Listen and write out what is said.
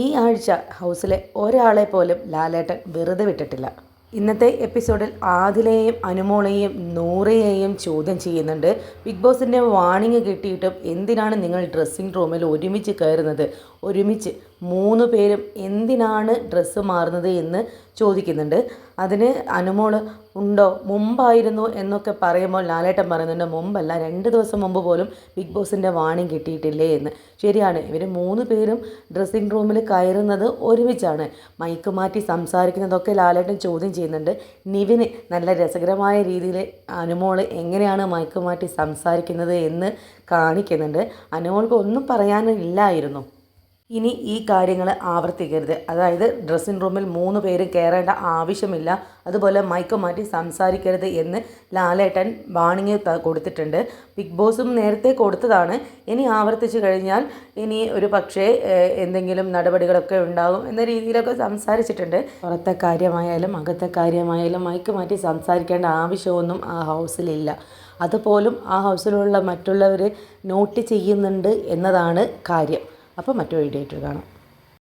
ഈ ആഴ്ച ഹൗസിലെ ഒരാളെ പോലും ലാലേട്ടൻ വെറുതെ വിട്ടിട്ടില്ല. ഇന്നത്തെ എപ്പിസോഡിൽ ആദിലയെയും അനുമോളെയും നൂറയെയും ചോദ്യം ചെയ്യുന്നുണ്ട്. ബിഗ് ബോസിൻ്റെ വാണിംഗ് കിട്ടിയിട്ടും എന്തിനാണ് നിങ്ങൾ ഡ്രസ്സിംഗ് റൂമിൽ ഒരുമിച്ച് കയറുന്നത്, ഒരുമിച്ച് 3 പേരും എന്തിനാണ് ഡ്രസ്സ് മാറുന്നത് എന്ന് ചോദിക്കുന്നുണ്ട്. അതിന് അനുമോൾ ഉണ്ടോ, മുമ്പായിരുന്നു എന്നൊക്കെ പറയുമ്പോൾ ലാലേട്ടൻ പറയുന്നുണ്ട് മുമ്പല്ല, 2 ദിവസം മുമ്പ് പോലും ബിഗ് ബോസിൻ്റെ വാണിംഗ് കിട്ടിയിട്ടില്ലേ എന്ന്. ശരിയാണ്, ഇവർ 3 പേരും ഡ്രസ്സിംഗ് റൂമിൽ കയറുന്നത് ഒരുമിച്ചാണ്. മൈക്ക് മാറ്റി സംസാരിക്കുന്നതൊക്കെ ലാലേട്ടൻ ചോദ്യം ചെയ്യുന്നുണ്ട്. നിവിന് നല്ല രസകരമായ രീതിയിൽ അനുമോൾ എങ്ങനെയാണ് മൈക്ക് മാറ്റി സംസാരിക്കുന്നത് എന്ന് കാണിക്കുന്നുണ്ട്. അനുമോൾക്ക് ഒന്നും പറയാനില്ലായിരുന്നു. ഇനി ഈ കാര്യങ്ങൾ ആവർത്തിക്കരുത്, അതായത് ഡ്രസ്സിംഗ് റൂമിൽ 3 പേരും കയറേണ്ട ആവശ്യമില്ല, അതുപോലെ മൈക്ക് മാറ്റി സംസാരിക്കരുത് എന്ന് ലാലേട്ടൻ വാണിംഗ് കൊടുത്തിട്ടുണ്ട്. ബിഗ് ബോസും നേരത്തെ കൊടുത്തതാണ്. ഇനി ആവർത്തിച്ച് കഴിഞ്ഞാൽ ഇനി ഒരു പക്ഷേ എന്തെങ്കിലും നടപടികളൊക്കെ ഉണ്ടാകും എന്ന രീതിയിലൊക്കെ സംസാരിച്ചിട്ടുണ്ട്. പുറത്തെ കാര്യമായാലും അകത്തെ കാര്യമായാലും മൈക്ക് മാറ്റി സംസാരിക്കേണ്ട ആവശ്യമൊന്നും ആ ഹൗസിലില്ല. അതുപോലും ആ ഹൗസിലുള്ള മറ്റുള്ളവർ നോട്ട് ചെയ്യുന്നുണ്ട് എന്നതാണ് കാര്യം. അപ്പോൾ മറ്റൊരു വീഡിയോ ആയിട്ട് കാണാം.